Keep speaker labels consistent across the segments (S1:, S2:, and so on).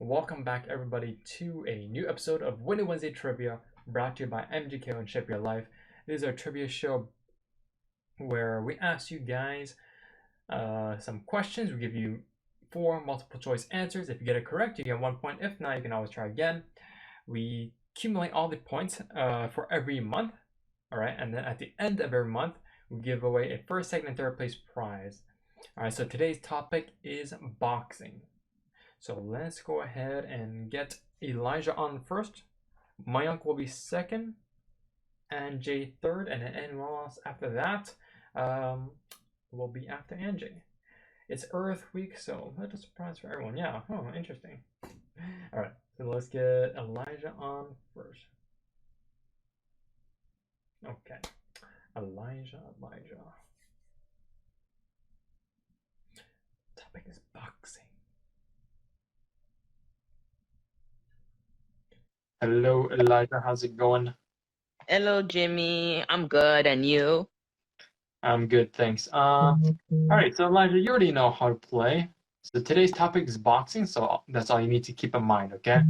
S1: Welcome back, everybody, to a new episode of Winning Wednesday Trivia, brought to you by MJKO and Shape Your Life. This is our trivia show where we ask you guys some questions. We give you 4 multiple choice answers. If you get it correct, you get 1 point. If not, you can always try again. We accumulate all the points for every month, all right? And then at the end of every month, we give away a first, second, and third place prize. All right, so today's topic is boxing. So let's go ahead and get Elijah on first. Mayank will be second, and Jay third, and then anyone else after that will be after Anjay. It's Earth Week, so that's a surprise for everyone. Yeah, oh, interesting. All right, so let's get Elijah on first. Okay, Elijah. Topic is boxing. Hello, Elijah. How's it going?
S2: Hello, Jimmy. I'm good, and you?
S1: I'm good, thanks. All right, so Elijah, you already know how to play. So today's topic is boxing, so that's all you need to keep in mind, okay?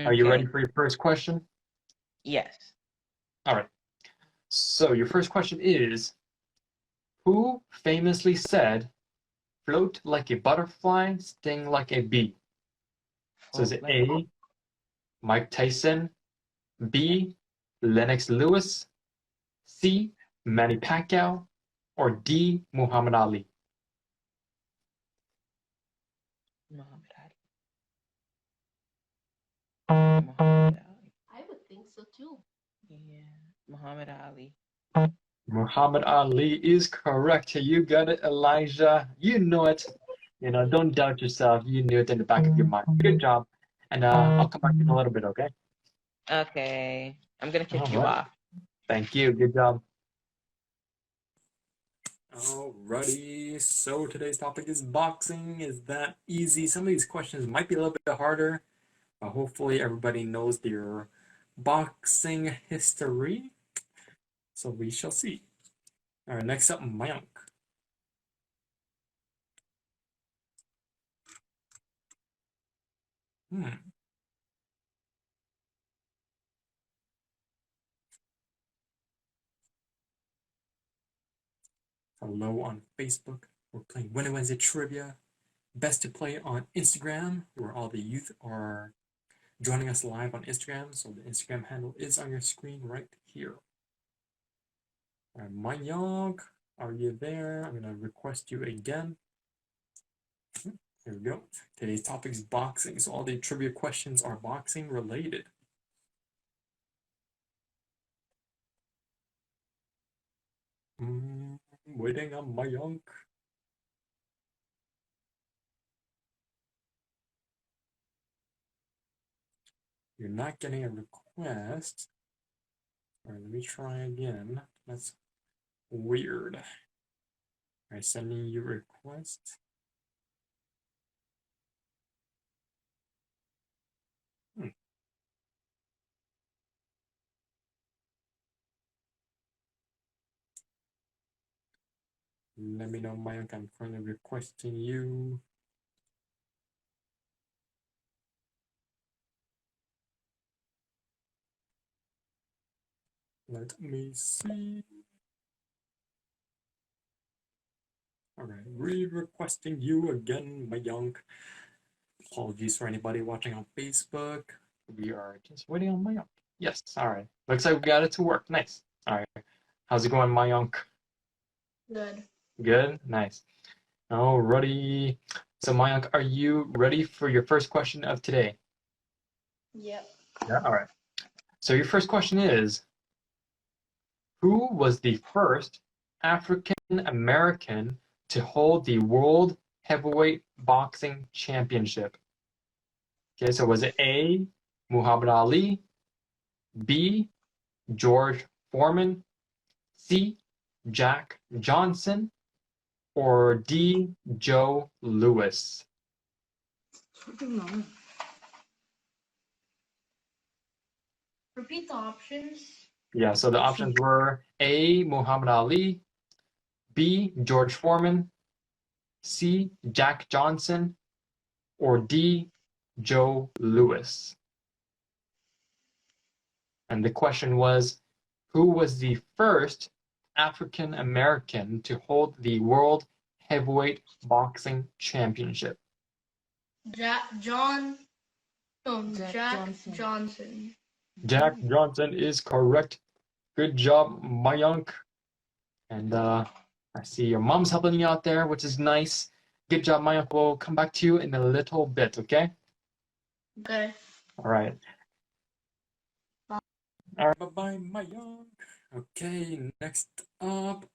S1: Are you ready for your first question?
S2: Yes.
S1: All right. So your first question is, who famously said, float like a butterfly, sting like a bee? So is it A, Mike Tyson, B, Lennox Lewis, C, Manny Pacquiao, or D, Muhammad Ali?
S2: Muhammad Ali.
S3: I would think so too.
S2: Yeah, Muhammad Ali.
S1: Muhammad Ali is correct. You got it, Elijah. You know it. Don't doubt yourself. You knew it in the back of your mind. Good job. And I'll come back in a little bit, okay?
S2: Okay. I'm going to kick you off.
S1: Thank you. Good job. Alrighty. So today's topic is boxing. Is that easy? Some of these questions might be a little bit harder, but hopefully everybody knows their boxing history. So we shall see. All right, next up, Mayank. Hello on Facebook. We're playing Winning Wednesday Trivia. Best to play on Instagram, where all the youth are joining us live on Instagram. So the Instagram handle is on your screen right here. All right, Mayank, are you there? I'm going to request you again. Here we go. Today's topic is boxing. So all the trivia questions are boxing related. Waiting on Mayank. You're not getting a request. All right, let me try again. That's weird. All right, sending you a request. Let me know, Mayank. I'm currently requesting you. Let me see. All right, re-requesting you again, Mayank. Apologies for anybody watching on Facebook. We are just waiting on Mayank. Yes, all right. Looks like we got it to work. Nice. All right. How's it going, Mayank?
S3: Good.
S1: Good? Nice. Alrighty. So, Mayank, are you ready for your first question of today?
S3: Yep.
S1: Yeah, all right. So your first question is, who was the first African American to hold the World Heavyweight Boxing Championship? Okay, so was it A, Muhammad Ali, B, George Foreman, C, Jack Johnson, or D, Joe Louis?
S3: I don't know. Repeat the options.
S1: Yeah, so the options were A, Muhammad Ali, B, George Foreman, C, Jack Johnson, or D, Joe Louis. And the question was, who was the first African American to hold the World Heavyweight Boxing Championship?
S3: Jack Johnson.
S1: Jack Johnson is correct. Good job, Mayank. And I see your mom's helping you out there, which is nice. Good job, Mayank. We'll come back to you in a little bit, okay?
S3: Okay.
S1: All right. All right, bye-bye, Mayank. Okay, next up.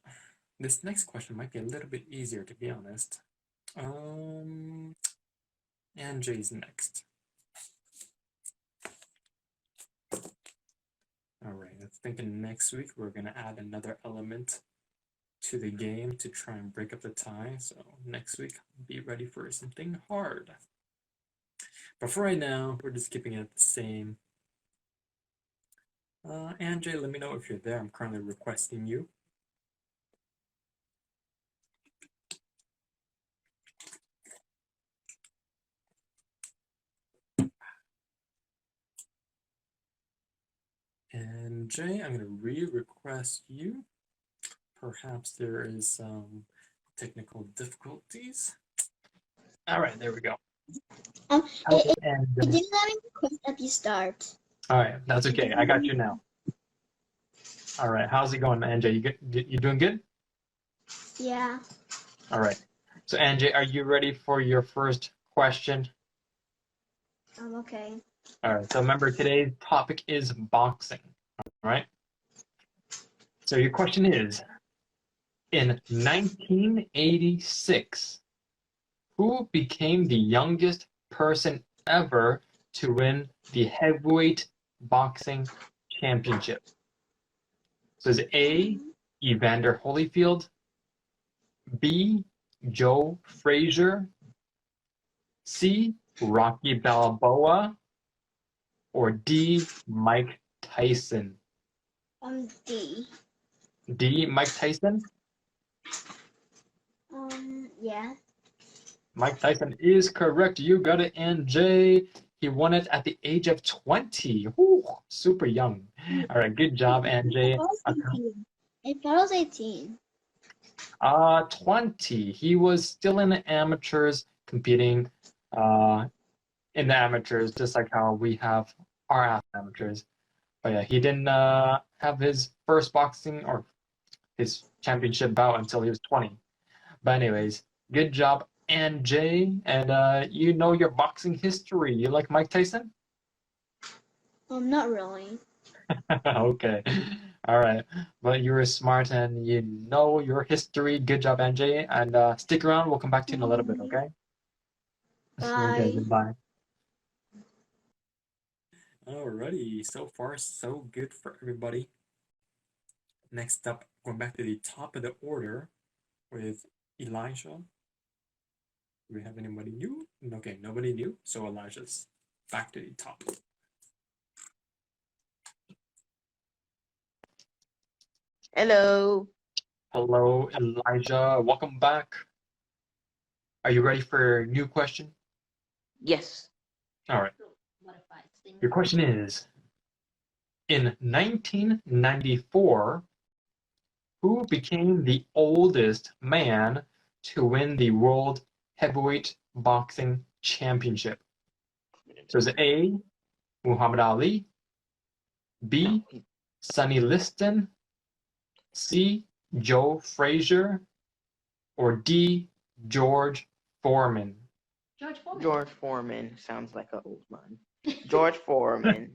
S1: This next question might be a little bit easier, to be honest. Jay's next. All right, I was thinking next week we're gonna add another element to the game to try and break up the tie. So next week, be ready for something hard. But for right now, we're just keeping it the same. Jay, let me know if you're there. I'm currently requesting you. And Jay, I'm going to re-request you. Perhaps there is some technical difficulties. All right, there we go.
S4: It didn't let me request at the start.
S1: All right, that's okay. I got you now. All right, how's it going, Anjay? You good? You doing good?
S4: Yeah.
S1: All right. So, Anjay, are you ready for your first question?
S4: I'm okay.
S1: All right. So remember, today's topic is boxing. All right. So your question is, in 1986, who became the youngest person ever to win the heavyweight boxing championship? So is it A, Evander Holyfield, B, Joe Frazier, C, Rocky Balboa, or D, Mike Tyson?
S4: D.
S1: D, Mike Tyson?
S4: Yeah.
S1: Mike Tyson is correct. You got it, and Jay. He won it at the age of 20. Ooh, super young. All right, good job, Anjay.
S4: I thought it was 18.
S1: 20. He was still in the amateurs, competing in the amateurs, just like how we have our amateurs. But yeah, he didn't have his first boxing or his championship bout until he was 20. But anyways, good job, Anjay. And you know your boxing history. You like Mike Tyson?
S4: Not really.
S1: Okay. All right. But you were smart and you know your history. Good job, Anjay. And stick around. We'll come back to you in a little bit, okay?
S4: Bye.
S1: Okay, goodbye. Alrighty. So far, so good for everybody. Next up, going back to the top of the order with Elijah. Do we have anybody new? Okay, nobody new. So Elijah's back to the top.
S2: Hello.
S1: Hello, Elijah. Welcome back. Are you ready for a new question?
S2: Yes.
S1: All right. Your question is, in 1994, who became the oldest man to win the World Heavyweight Boxing Championship? So is it A, Muhammad Ali, B, Sonny Liston, C, Joe Frazier, or D, George Foreman?
S2: George Foreman sounds like an old man. George Foreman.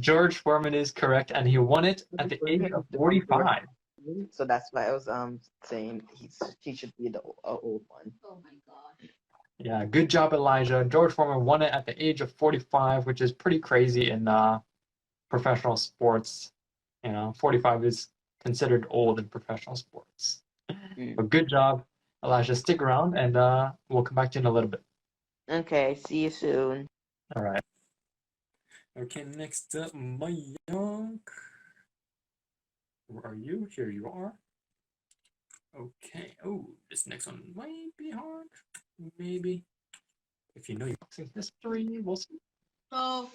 S1: George Foreman is correct, and he won it at the age of 45.
S2: So that's why I was saying he should be the old one.
S3: Oh my god.
S1: Yeah, good job, Elijah. George Foreman won it at the age of 45, which is pretty crazy in professional sports. 45 is considered old in professional sports. But good job, Elijah. Stick around, and we'll come back to you in a little bit.
S2: Okay, see you soon.
S1: All right. Okay, next up, Mayank. Where are you? Here you are. Okay. Oh, this next one might be hard. Maybe. if you know your boxing history, we'll see.
S3: So,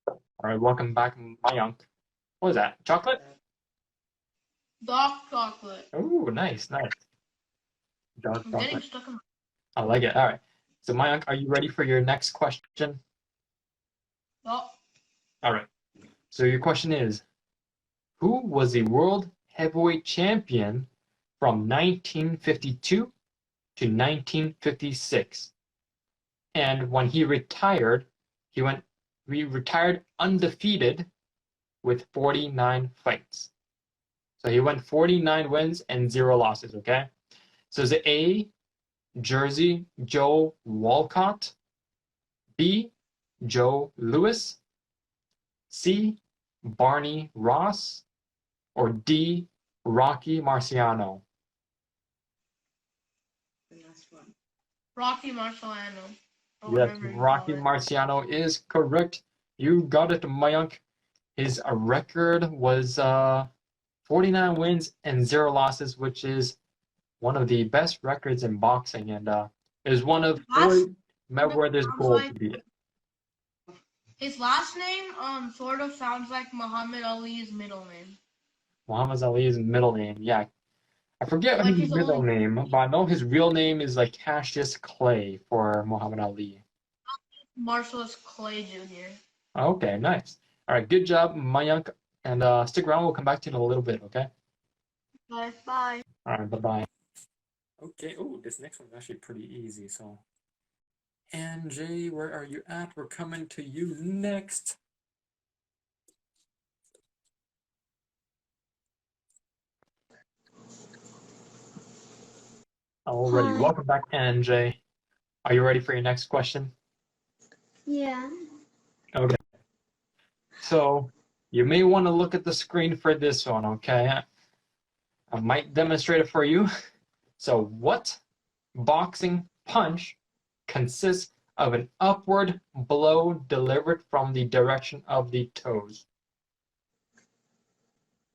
S1: All right, welcome back, Mayank. What is that? Chocolate?
S3: dark chocolate.
S1: Oh, nice. Dark
S3: I'm getting
S1: chocolate.
S3: stuck in my...
S1: I like it. All right. So, Mayank, are you ready for your next question?
S3: Oh,
S1: All right. So your question is, who was the world heavyweight champion from 1952 to 1956? And when he retired, he retired undefeated with 49 fights. So he went 49 wins and 0 losses, okay? So is it A, Jersey Joe Walcott, B, Joe Louis, C, Barney Ross, or D, Rocky Marciano?
S3: Rocky Marciano. Or
S1: Yes,
S3: whatever you
S1: Rocky
S3: call it.
S1: Marciano is correct. You got it, Mayank. His record was 49 wins and 0 losses, which is one of the best records in boxing, and is one of Floyd Mayweather's goals to beat it.
S3: His last name sort of sounds like Muhammad Ali's middle name.
S1: Muhammad Ali's middle name, yeah. I forget
S3: Like
S1: his
S3: his
S1: middle
S3: only-
S1: name, but I know his real name is like Cassius Clay for Muhammad Ali.
S3: Marcellus Clay Jr.
S1: Okay, nice. All right, good job, Mayank. And stick around. We'll come back to you in a little bit, okay?
S3: Bye. Bye.
S1: All right, bye-bye. Okay, oh, this next one's actually pretty easy, so. NJ, where are you at? We're coming to you next. Alrighty,
S4: Hi.
S1: welcome back, NJ. Are you ready for your next question?
S4: Yeah.
S1: Okay. So, you may want to look at the screen for this one, okay? I might demonstrate it for you. So, what boxing punch consists of an upward blow delivered from the direction of the toes?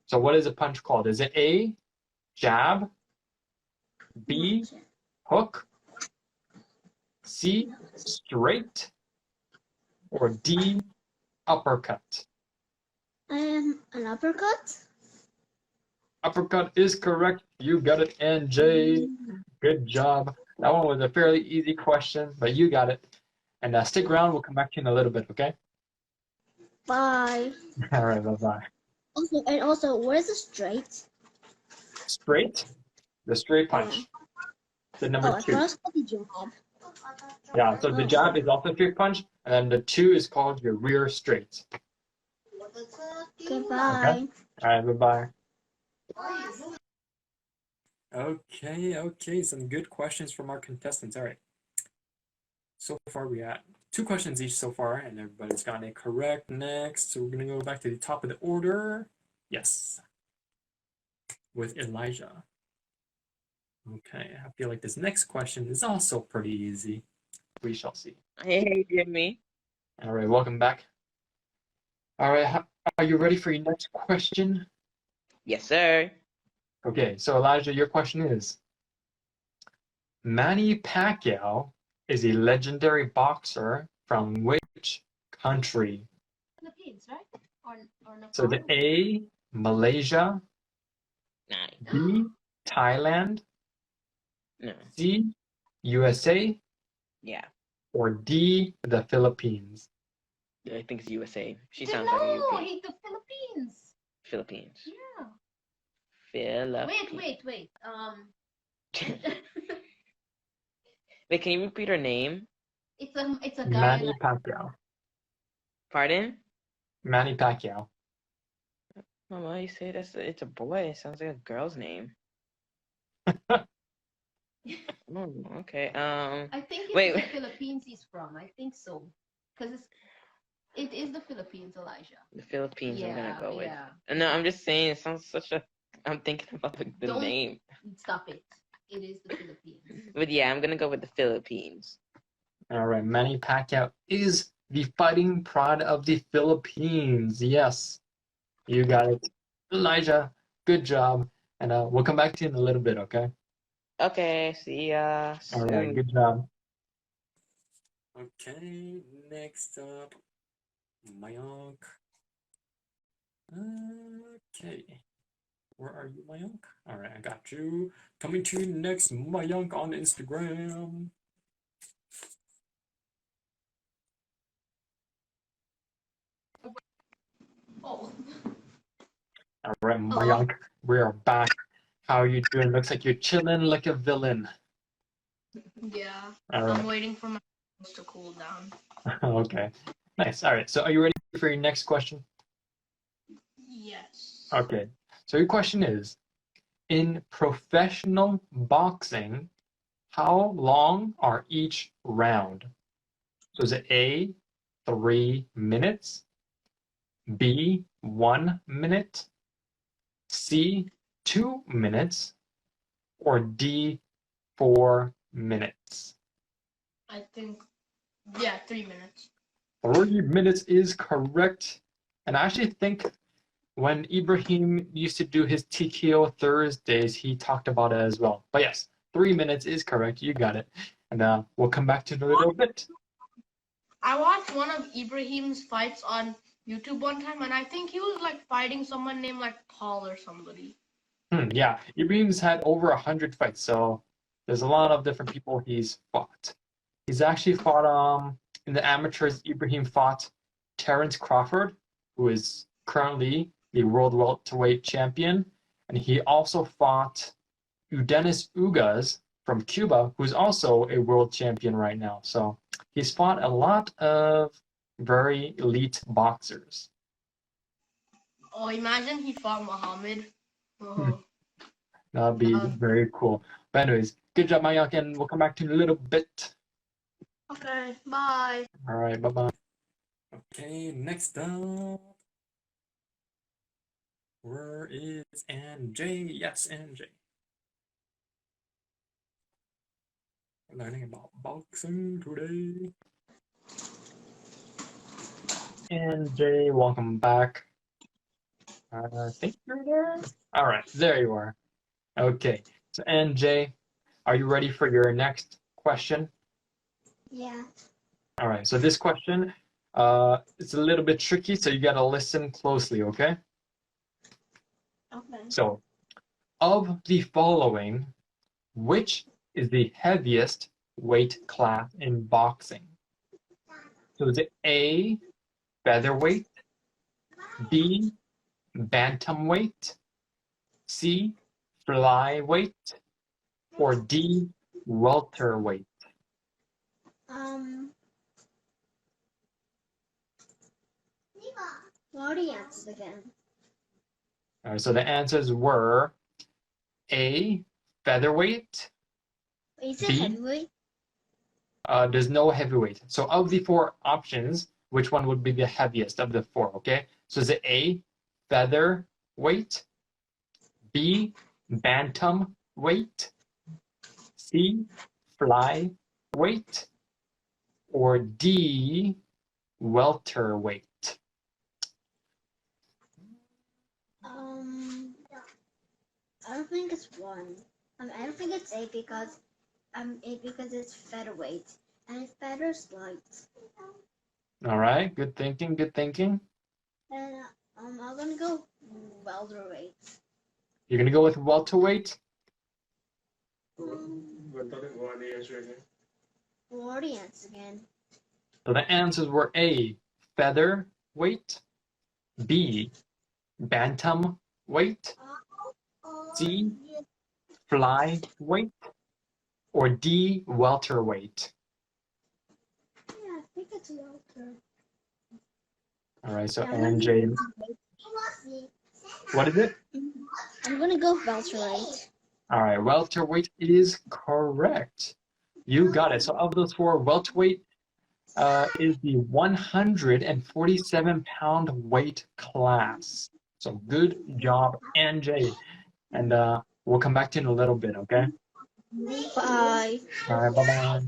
S1: So, what is a punch called? Is it A, jab, B, hook, C, straight, or D, uppercut?
S4: An uppercut?
S1: Uppercut is correct. You got it, NJ. Good job. That one was a fairly easy question, but you got it. And stick around. We'll come back to you in a little bit, okay?
S4: Bye.
S1: All right, bye-bye.
S4: Also, where's the straight?
S1: Straight? The straight punch. The number
S4: I
S1: 2.
S4: thought it was called the jab.
S1: Yeah, so the jab is also straight punch, and then the 2 is called your rear straight.
S4: Goodbye.
S1: All right, bye-bye. Okay, some good questions from our contestants. All right. So far we got 2 questions each so far, and everybody's gotten it correct. Next, so we're gonna go back to the top of the order. Yes. With Elijah. Okay, I feel like this next question is also pretty easy. We shall see.
S2: Hey, Jimmy.
S1: All right, welcome back. All right, are you ready for your next question?
S2: Yes, sir.
S1: Okay, so Elijah, your question is, Manny Pacquiao is a legendary boxer from which country?
S3: Philippines, right? Or Nepal?
S1: So the A, Malaysia,
S2: Nice.
S1: B, Thailand,
S2: No.
S1: C, USA,
S2: Yeah.
S1: or D, the Philippines?
S2: I think it's USA. She
S3: No,
S2: sounds like a UP.
S3: he's the Philippines.
S2: Philippines.
S3: Yeah.
S2: Philippines.
S3: Wait.
S2: Wait, can you repeat her name?
S3: It's a guy.
S1: Manny Pacquiao.
S2: Pardon?
S1: Manny Pacquiao.
S2: Mama, you say it's a boy. It sounds like a girl's name. Oh, okay.
S3: I think it's
S2: Wait.
S3: the Philippines he's from. I think so, because it is the Philippines, Elijah.
S2: The Philippines. I'm gonna go with.
S3: Yeah.
S2: No, I'm just saying. It sounds such a. I'm thinking about the
S3: Don't-
S2: name.
S3: Stop it. It is the Philippines.
S2: But yeah, I'm gonna go with the Philippines.
S1: All right, Manny Pacquiao is the fighting pride of the Philippines. Yes, you got it. Elijah, good job. And we'll come back to you in a little bit, okay?
S2: Okay, see ya
S1: All right,
S2: soon.
S1: good job. Okay, next up, Mayank. Okay, where are you, Mayank? All right, I got you. Coming to you next, Mayank on Instagram.
S3: Oh.
S1: All right,
S3: Hello.
S1: Mayank, we are back. How are you doing? Looks like you're chilling like a villain.
S3: Yeah.
S1: All right.
S3: I'm waiting for my to cool down.
S1: Okay, nice. All right, so are you ready for your next question?
S3: Yes.
S1: Okay, so your question is, in professional boxing, how long are each round? So is it A, 3 minutes, B, 1 minute, C, 2 minutes, or D, 4 minutes?
S3: I think, yeah, 3 minutes.
S1: 3 minutes is correct. And I actually think when Ibrahim used to do his TKO Thursdays, he talked about it as well. But yes, 3 minutes is correct. You got it. And we'll come back to it in a little bit.
S3: I watched one of Ibrahim's fights on YouTube one time, and I think he was like fighting someone named like Paul or somebody.
S1: Yeah, Ibrahim's had over 100 fights, so there's a lot of different people he's fought. He's actually fought in the amateurs. Ibrahim fought Terence Crawford, who is currently the world welterweight champion, and he also fought Udenis Ugas from Cuba, who's also a world champion right now. So he's fought a lot of very elite boxers.
S3: Oh, imagine he fought Muhammad.
S1: Hmm.
S3: Oh,
S1: That'd be very cool. But anyways, good job, Mayank, and we'll come back to you in a little bit.
S3: okay, bye.
S1: All right, bye-bye. Okay, next up, where is NJ? Yes, NJ. We're learning about boxing today. NJ, welcome back. I think you're there. All right, there you are. Okay, so NJ, are you ready for your next question?
S4: Yeah.
S1: All right, so this question, it's a little bit tricky, so you gotta listen closely, okay?
S4: Okay.
S1: So, of the following, which is the heaviest weight class in boxing? So is it A, featherweight, B, bantamweight, C, flyweight, or D, welterweight?
S4: What are the answers again?
S1: All right, so the answers were A, featherweight,
S4: Is it
S1: B,
S4: heavyweight?
S1: there's no heavyweight. So of the four options, which one would be the heaviest of the four, okay? So is it A, featherweight, B, bantamweight, C, flyweight, or D, welterweight?
S4: I don't think it's one. I don't think it's A because it's featherweight and it's feather's light.
S1: All right, good thinking, good thinking.
S4: And I'm gonna go welterweight.
S1: You're gonna go with welterweight?
S4: What are the answers again?
S1: So the answers were A, featherweight, B, bantamweight, C, flyweight, or D, welterweight?
S4: Yeah, I think it's welter.
S1: All right, so
S4: Yeah,
S1: NJ, what is it?
S4: I'm gonna go welterweight.
S1: All right, welterweight is correct. You got it. So of those four, welterweight is the 147-pound weight class. So good job, NJ. And we'll come back to you in a little bit, okay?
S4: Bye.
S1: All right, bye-bye.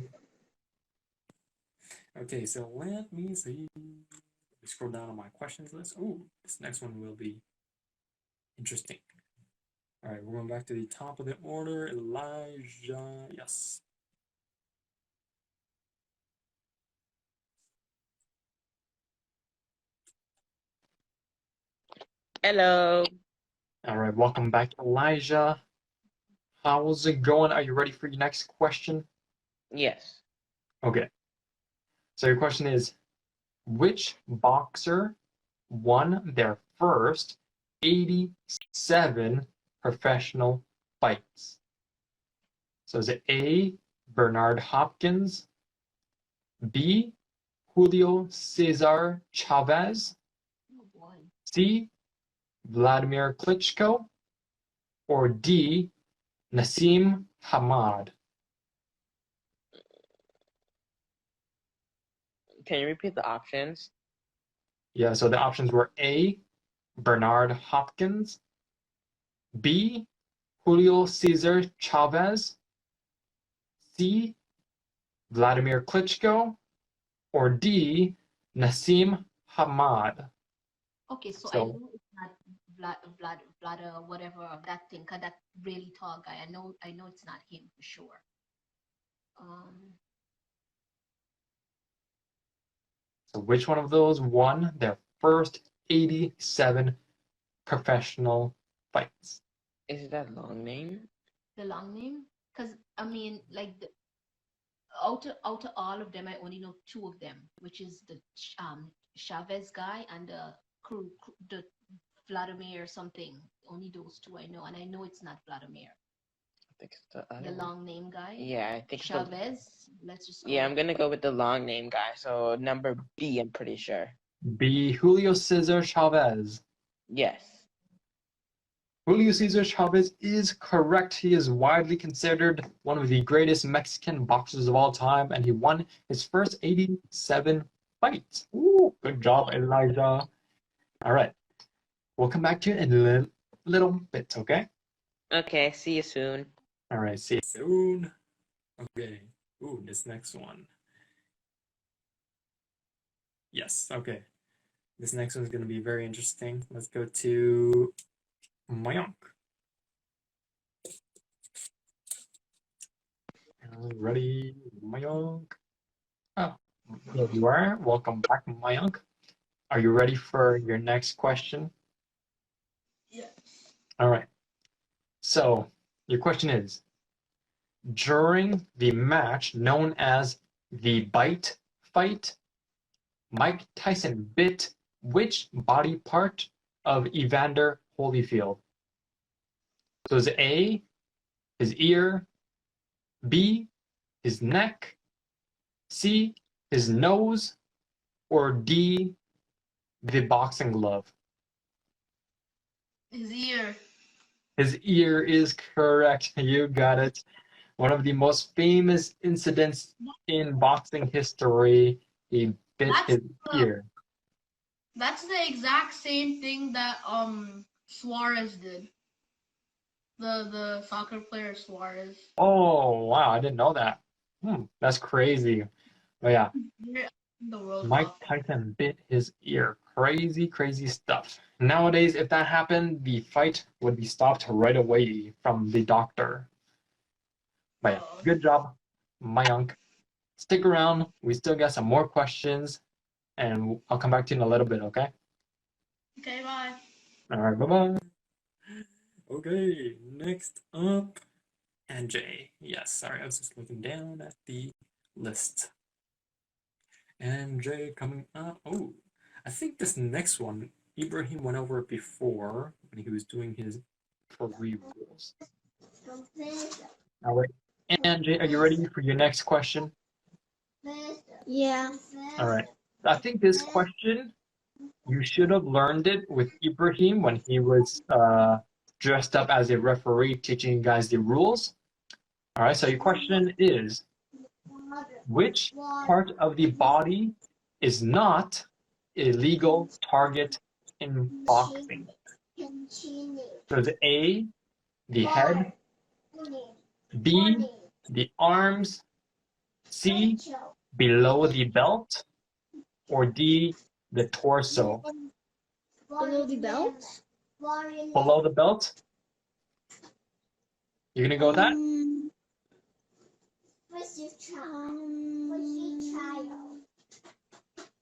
S1: Okay, so let me see. Scroll down on my questions list. Oh, this next one will be interesting. All right, we're going back to the top of the order. Elijah, yes.
S2: Hello.
S1: All right, welcome back, Elijah. How's it going? Are you ready for your next question?
S2: Yes.
S1: Okay. So your question is, which boxer won their first 87 professional fights? So is it A, Bernard Hopkins, B, Julio Cesar Chavez,
S3: Oh boy.
S1: C, Vladimir Klitschko, or D, Nassim Hamad?
S2: Can you repeat the options?
S1: Yeah, so the options were A, Bernard Hopkins, B, Julio Cesar Chavez, C, Vladimir Klitschko, or D, Nassim Hamad?
S3: Okay, so I
S1: So,
S3: know it's not Vlad, whatever that thing, that really tall guy. I know it's not him for sure. Um,
S1: so which one of those won their first 87 professional fights?
S2: Is that long name?
S3: the long name, because I mean, like out of all of them, I only know two of them, which is the Chavez guy and the Vladimir something. Only those two I know, and I know it's not Vladimir.
S2: I think it's the other
S3: The
S2: one.
S3: long name guy.
S2: Yeah, I think it's the.
S3: Chavez. Let's just go
S2: Yeah, I'm
S3: with
S2: gonna go with the long name guy. So number B, I'm pretty sure.
S1: B, Julio Cesar Chavez.
S2: Yes.
S1: Julio Cesar Chavez is correct. He is widely considered one of the greatest Mexican boxers of all time, and he won his first 87 fights. Ooh, good job, Elijah. All right. We'll come back to it in a little bit, okay?
S2: Okay, see you soon.
S1: All right, see you soon. Okay. Ooh, this next one. Yes, okay. This next one's going to be very interesting. Let's go to Mayank. Ready, Mayank? Oh, there you are. Welcome back, Mayank. Are you ready for your next question?
S3: Yes.
S1: All right. So, your question is, during the match known as the bite fight, Mike Tyson bit which body part of Evander Holyfield? So is it A, his ear, B, his neck, C, his nose, or D, the boxing glove?
S3: His ear.
S1: His ear is correct. You got it. One of the most famous incidents in boxing history. He bit
S3: That's
S1: his
S3: the,
S1: ear.
S3: that's the exact same thing that Suarez did. The soccer player Suarez.
S1: Oh, wow. I didn't know that. That's crazy. But yeah,
S3: The World
S1: Mike
S3: Cup.
S1: Tyson bit his ear. Crazy, crazy stuff. Nowadays, if that happened, the fight would be stopped right away from the doctor. But yeah, good job, Mayank. Stick around. We still got some more questions, and I'll come back to you in a little bit, okay?
S3: Okay, bye.
S1: All right, bye-bye. Okay, next up, NJ. Yes, sorry, I was just looking down at the list. NJ coming up. Oh, I think this next one, Ibrahim went over it before when he was doing his pre-rules. All right, NJ, are you ready for your next question?
S4: Yeah.
S1: All right. I think this question, you should have learned it with Ibrahim when he was dressed up as a referee teaching you guys the rules. All right, so your question is, which part of the body is not a legal target in boxing? So is it A, the head, B, the arms, C, below the belt, or D, the torso?
S4: Below the belt?
S1: Below the belt? You're gonna go with that?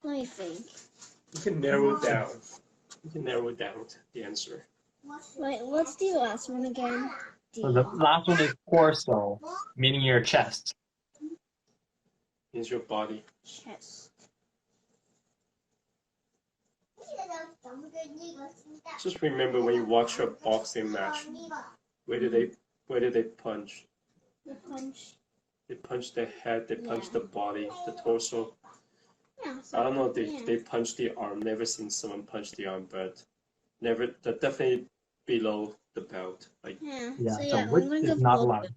S4: Let me think.
S1: You can narrow it down.
S5: You can narrow it down the answer.
S4: Wait, what's the last one again?
S1: So the last one is torso, meaning your chest.
S5: Means your body.
S4: Chest.
S5: Just remember when you watch a boxing match, where do they punch?
S4: The punch.
S5: They punch the head, they punch the body, the torso.
S4: Yeah,
S5: I don't know if
S4: yeah.
S5: they punch the arm. Never seen someone punch the arm, but never. That definitely below the belt. Like
S4: Yeah,
S1: Yeah,
S4: so
S1: so
S4: yeah, I'm
S1: width
S4: going
S1: is
S4: to
S1: not
S4: below
S1: allowed.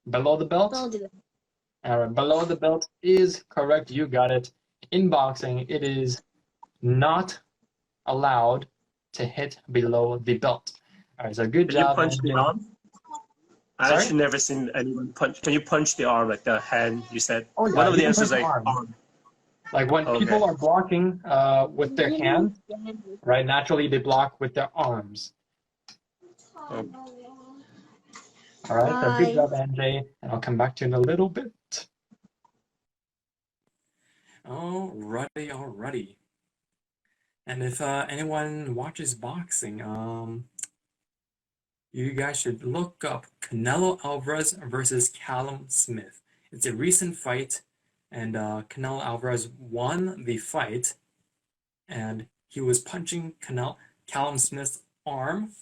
S1: Below the belt?
S4: the belt.
S1: All right, below the belt is correct. You got it. In boxing, it is not allowed to hit below the belt. All right, so good
S5: can you
S1: job.
S5: punch the
S1: MJ.
S5: arm? I
S1: Sorry?
S5: actually never seen anyone punch. Can you punch the arm like the hand? You said.
S1: Oh yeah,
S5: One of
S1: you
S5: the
S1: can
S5: answers
S1: punch
S5: like
S1: arm.
S5: arm.
S1: Like when
S5: Okay.
S1: people are blocking with their hands, right? Naturally, they block with their arms.
S5: Oh.
S1: All right, so good
S4: Bye.
S1: job, MJ, and I'll come back to you in a little bit. Alrighty. And if anyone watches boxing, you guys should look up Canelo Alvarez versus Callum Smith. It's a recent fight, and Canelo Alvarez won the fight, and he was punching Callum Smith's arm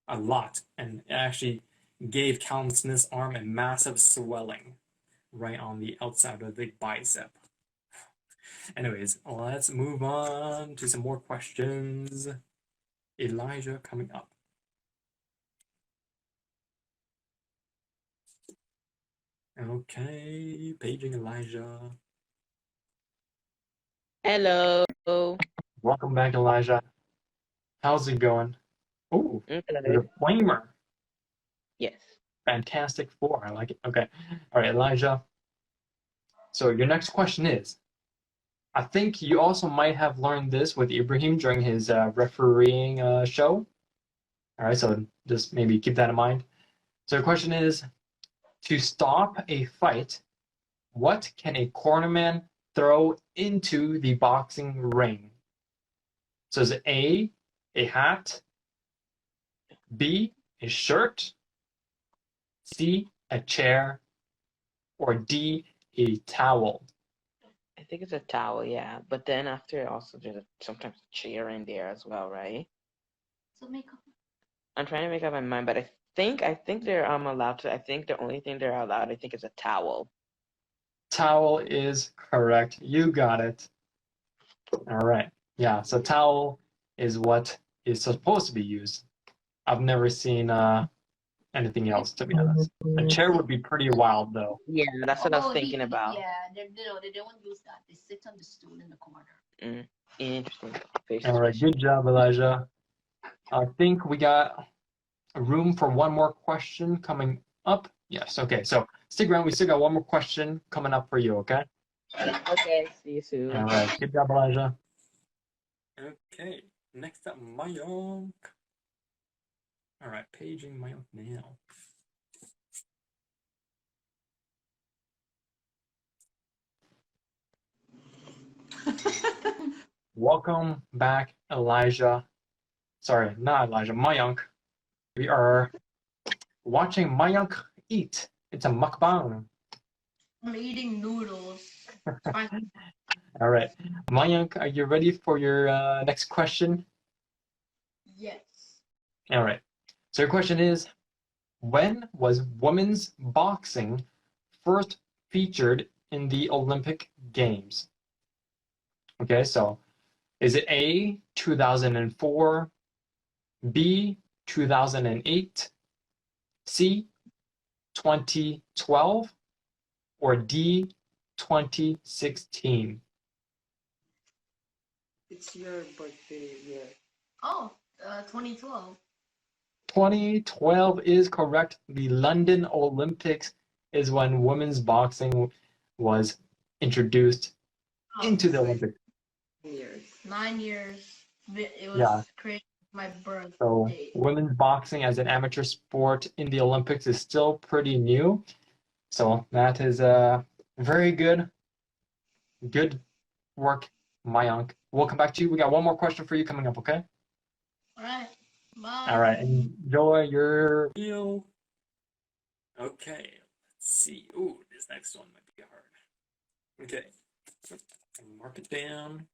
S1: a lot, and it actually gave Callum Smith's arm a massive swelling right on the outside of the bicep. Anyways, let's move on to some more questions. Elijah coming up. Okay, paging Elijah.
S2: Hello.
S1: Welcome back, Elijah. How's it going? Ooh,
S2: Okay.
S1: the flamer.
S2: Yes.
S1: Fantastic Four. I like it. Okay. All right, Elijah. So your next question is, I think you also might have learned this with Ibrahim during his refereeing show. All right, so just maybe keep that in mind. So the question is, to stop a fight, what can a cornerman throw into the boxing ring? So is it A, a hat, B, a shirt, C, a chair, or D, a towel?
S2: I think it's a towel, yeah. But then after also there's sometimes a chair in there as well, right?
S3: So make up.
S2: I'm trying to make up my mind, but I think they're allowed to. I think the only thing they're allowed, I think, is a towel.
S1: Towel is correct. You got it. All right. Yeah, so towel is what is supposed to be used. I've never seen anything else, to be honest. A chair would be pretty wild, though.
S2: Yeah, that's what I was
S3: Oh,
S2: thinking about.
S3: Yeah, they don't use that. They sit on the stool in the corner.
S2: Interesting.
S1: All right, good job, Elijah. I think we got room for one more question coming up. Yes, okay, so stick around. We still got one more question coming up for you, okay?
S2: Okay, see you soon.
S1: All right, good job, Elijah. Okay, next up, Mayank. All right, paging Mayank now. Welcome back, Elijah. Sorry, not Elijah, Mayank. We are watching Mayank eat. It's a mukbang.
S3: I'm eating noodles.
S1: All right, Mayank, are you ready for your next question?
S3: Yes.
S1: All right. So your question is, when was women's boxing first featured in the Olympic Games? Okay, so is it A, 2004, B, 2008, C, 2012, or D, 2016?
S2: It's your birthday, yeah.
S3: Oh, 2012.
S1: 2012 is correct. The London Olympics is when women's boxing was introduced into the Olympics.
S3: 9 years. It was
S1: Yeah.
S3: crazy. My birthday.
S1: So women's boxing as an amateur sport in the Olympics is still pretty new. So that is very good. Good work, Mayank. We'll come back to you. We got one more question for you coming up, okay?
S3: All right. Bye.
S1: All right, enjoy your meal. Okay, let's see. Ooh, this next one might be hard. Okay, mark it down.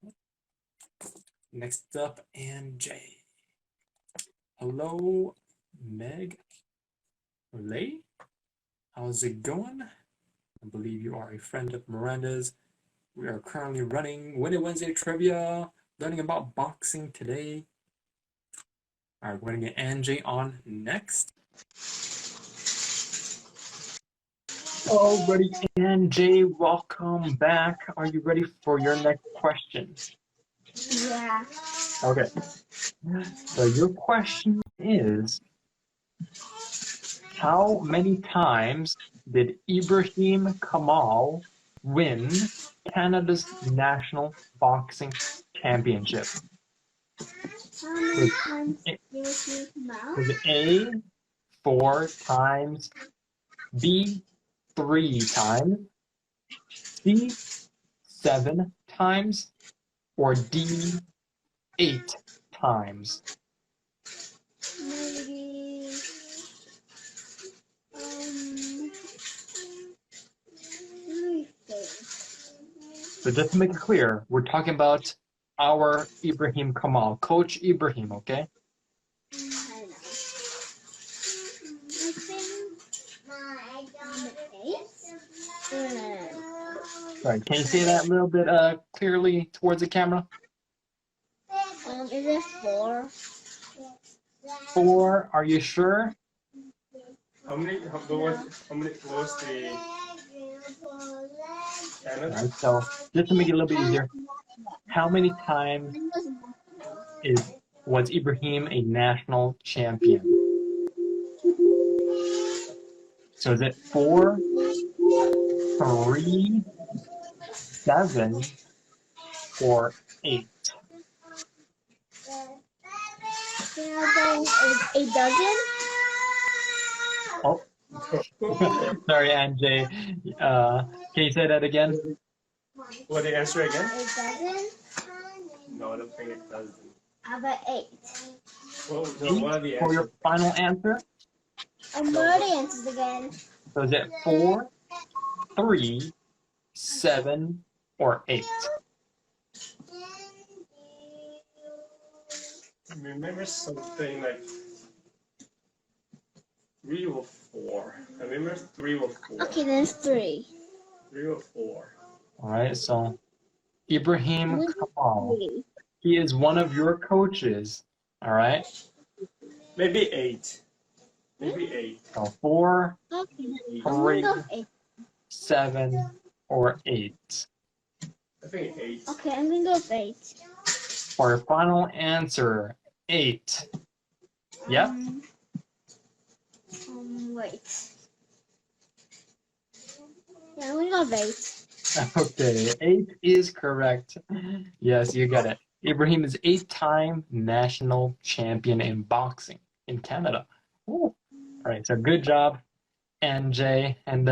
S1: Next up, MJ. Hello, Meg. Lay. How's it going? I believe you are a friend of Miranda's. We are currently running Winnie Wednesday trivia, learning about boxing today. All right, we're gonna get Angie on next. Alrighty, Angie, welcome back. Are you ready for your next question?
S4: Yeah.
S1: Okay. So your question is, how many times did Ibrahim Kamal win Canada's national boxing championship?
S4: How many times did you come out?
S1: Was it A, 4 times, B, 3 times, C, 7 times, or D, 8 times?
S4: Maybe. Let me think.
S1: So just to make it clear, we're talking about our Ibrahim Kamal, Coach Ibrahim, okay?
S4: I know. I think.
S1: Sorry, can you say that a little bit clearly towards the camera?
S4: Is it 4?
S1: 4, are you sure?
S5: How many? What was the Canada?
S1: Alright, so just to make it a little bit easier, how many times was Ibrahim a national champion? So is it 4, 3, 7, or 8?
S4: A dozen?
S1: Oh, sorry, Anjay. Can you say that again?
S5: What the answer again?
S4: A dozen?
S5: No, I don't think it does.
S4: How about 8?
S5: Well, no, what are the
S1: For your
S5: answers?
S1: final answer?
S4: What are the answers again?
S1: So is it 4, 3, 7, or 8?
S5: I remember something like 3 or 4. I remember 3 or 4.
S4: Okay, then it's 3.
S5: 3 or 4.
S1: All right, so Ibrahim Kamal,
S4: 3.
S1: he is one of your coaches. All right,
S5: Maybe 8. Maybe 8.
S1: so 4,
S4: Okay, I'm
S1: 3,
S4: gonna go with 8.
S1: 7, or 8.
S5: I think 8.
S4: Okay, I'm gonna go with 8.
S1: For your final answer, 8. Yep.
S4: Wait. Yeah, I'm gonna go with 8.
S1: Okay, 8 is correct. Yes, you got it. Ibrahim is 8-time national champion in boxing in Canada. Ooh. All right, so good job, NJ. And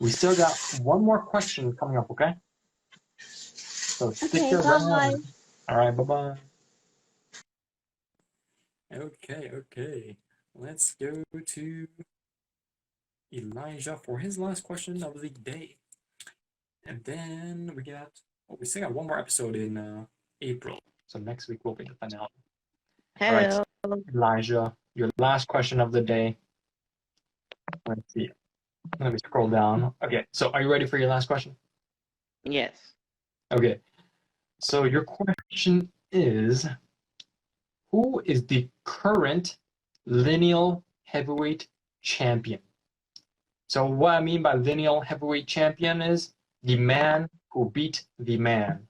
S1: we still got one more question coming up, okay? So stick
S4: Okay,
S1: around.
S4: bye.
S1: All right, bye-bye. Okay. Let's go to Elijah for his last question of the day. And then we still got one more episode in April. So next week will be the finale.
S2: Hello.
S1: All right, Elijah, your last question of the day. Let's see. Let me scroll down. Okay, so are you ready for your last question?
S2: Yes.
S1: Okay. So your question is, who is the current lineal heavyweight champion? So what I mean by lineal heavyweight champion is the man who beat the man.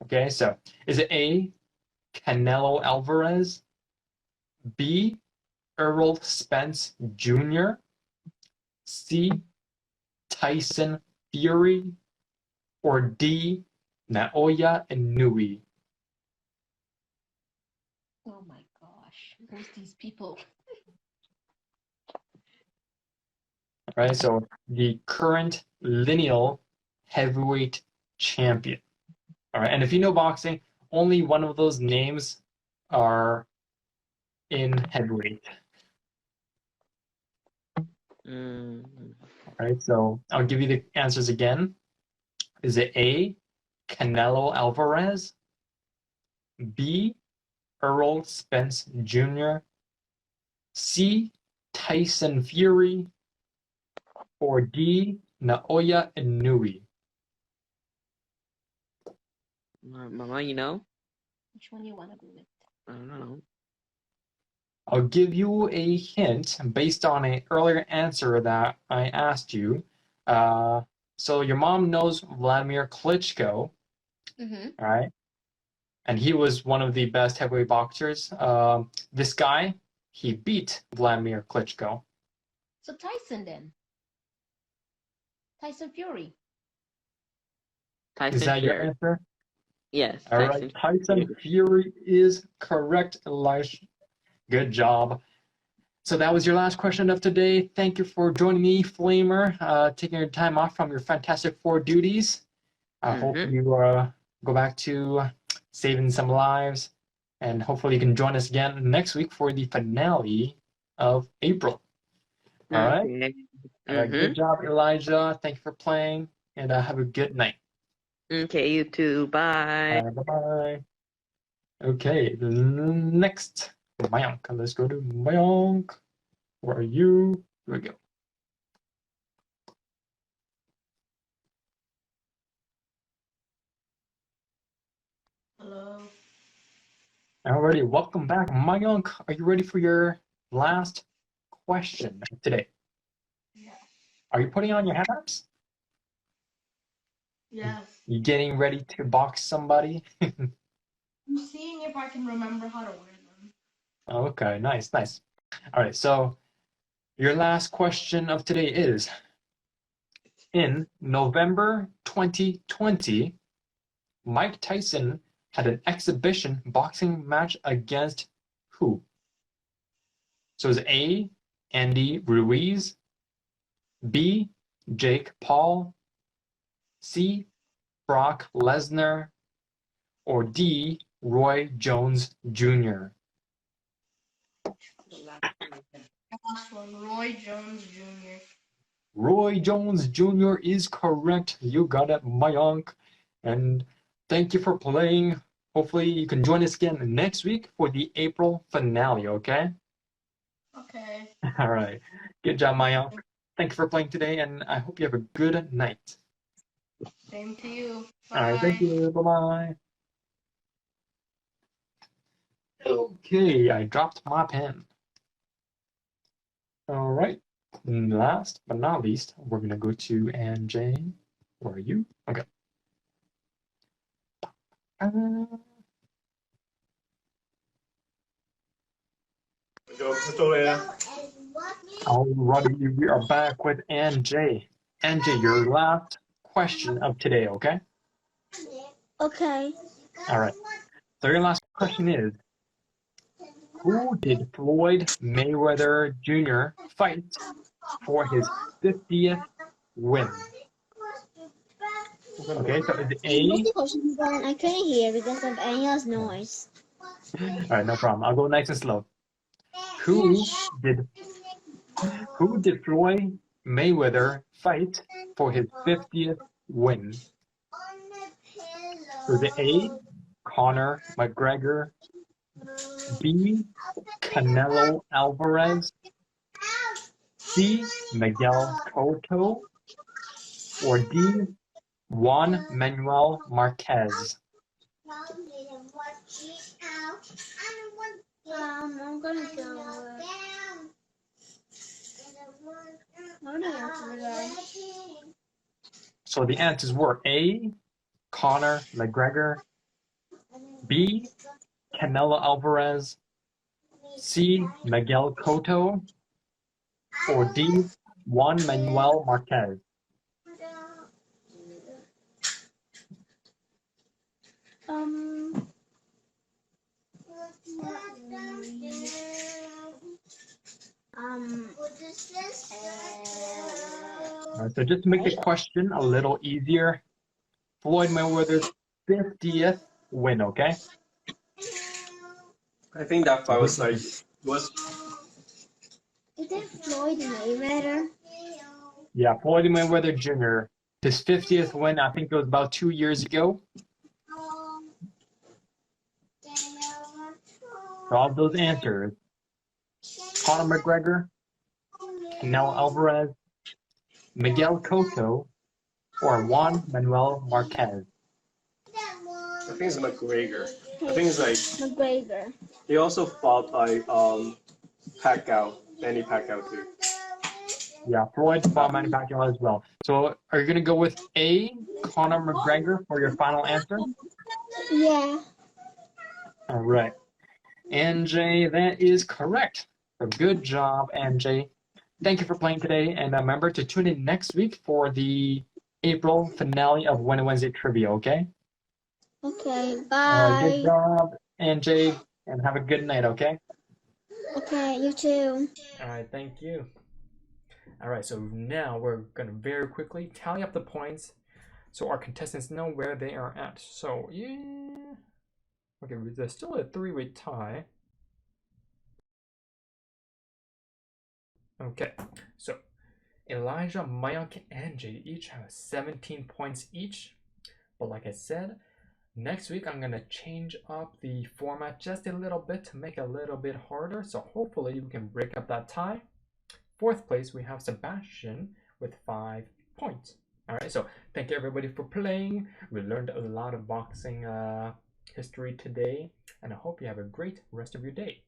S1: Okay, so is it A, Canelo Alvarez, B, Errol Spence Jr., C, Tyson Fury, or D, Naoya Inoue?
S3: Oh my gosh. Who's these people?
S1: Right, so the current lineal heavyweight champion. All right, and if you know boxing, only one of those names are in heavyweight?
S2: Mm.
S1: All right, so I'll give you the answers again. Is it A, Canelo Alvarez, B, Earl Spence Jr., C, Tyson Fury, or D, Naoya Inoue?
S2: Mama, you know?
S3: Which one you want to go with?
S2: I don't know.
S1: I'll give you a hint based on an earlier answer that I asked you. So your mom knows Vladimir Klitschko,
S3: Mm-hmm.
S1: all right? And he was one of the best heavyweight boxers. This guy, he beat Vladimir Klitschko.
S3: So Tyson then. Tyson Fury.
S2: Tyson
S1: Is that your
S2: Fury.
S1: answer?
S2: Yes,
S1: All right,
S2: Tyson
S1: Tyson Fury is correct, Elijah. Good job. So that was your last question of today. Thank you for joining me, Flamer, taking your time off from your Fantastic Four duties. I hope you go back to saving some lives, and hopefully you can join us again next week for the finale of April. All right?
S2: Okay.
S1: All right, good job, Elijah. Thank you for playing, and have a good night.
S2: Okay, you too. Bye.
S1: Bye-bye. Okay, next, Mayank. Let's go to Mayank. Where are you? Here we go.
S6: Hello.
S1: Alrighty, welcome back. Mayank, are you ready for your last question today?
S6: Yeah.
S1: Are you putting on your headlamps?
S6: Yes.
S1: You getting ready to box somebody?
S6: I'm seeing if I can remember how to wear them.
S1: Okay, nice, nice. All right, so your last question of today is, in November 2020, Mike Tyson had an exhibition boxing match against who? So is A, Andy Ruiz, B, Jake Paul, C, Brock Lesnar, or D, Roy Jones Jr.?
S6: Last one, Roy Jones Jr.
S1: Roy Jones Jr. is correct. You got it, Mayank. And thank you for playing. Hopefully you can join us again next week for the April finale, okay?
S6: Okay.
S1: All right. Good job, Mayank. Thank you for playing today, and I hope you have a good night.
S6: Same to you. Bye.
S1: All right, thank you. Bye-bye. Okay, I dropped my pen. All right. And last but not least, we're going to go to MJ. Where are you? Okay. Alrighty, we are back with NJ. NJ, your last question of today, okay?
S4: Okay.
S1: All right. So your last question is, who did Floyd Mayweather Jr. fight for his 50th win? Okay, so is it
S4: What's
S1: A?
S4: the question again? I couldn't hear because of Anya's noise.
S1: All right, no problem. I'll go nice and slow. Who did Floyd Mayweather fight for his 50th win? Was it A, Conor McGregor, B, Canelo Alvarez, C, Miguel Cotto, or D, Juan Manuel Marquez?
S4: I'm gonna go with... What do you answer that?
S1: So the answers were A, Conor McGregor, B, Canelo Alvarez, C, Miguel Cotto, or D, Juan Manuel Marquez? So just to make the question a little easier, Floyd Mayweather's 50th win, okay?
S5: I think that fight was like was
S4: Is that Floyd Mayweather?
S1: Yeah, Floyd Mayweather Jr. His 50th win, I think it was about 2 years ago. For all those answers, Conor McGregor, Canelo Alvarez, Miguel Cotto, or Juan Manuel Marquez.
S5: I think it's McGregor. I think it's like
S4: McGregor.
S5: he also fought like Pacquiao, Manny Pacquiao too.
S1: Yeah, Floyd fought Manny Pacquiao as well. So are you going to go with A, Conor McGregor, for your final answer?
S4: Yeah.
S1: All right. NJ, that is correct. So good job, NJ. Thank you for playing today. And remember to tune in next week for the April finale of Winnie Wednesday Trivia, okay?
S4: Okay,
S1: Good
S4: bye.
S1: job, NJ, and have a good night, okay?
S4: Okay, you too.
S1: All right, thank you. All right, so now we're going to very quickly tally up the points so our contestants know where they are at. So, yeah. Okay, there's still a three-way tie. Okay, so Elijah, Mayank, and Jay each have 17 points each. But like I said, next week I'm going to change up the format just a little bit to make it a little bit harder. So hopefully we can break up that tie. Fourth place, we have Sebastian with 5 points. All right, so thank you everybody for playing. We learned a lot of boxing history today, and I hope you have a great rest of your day.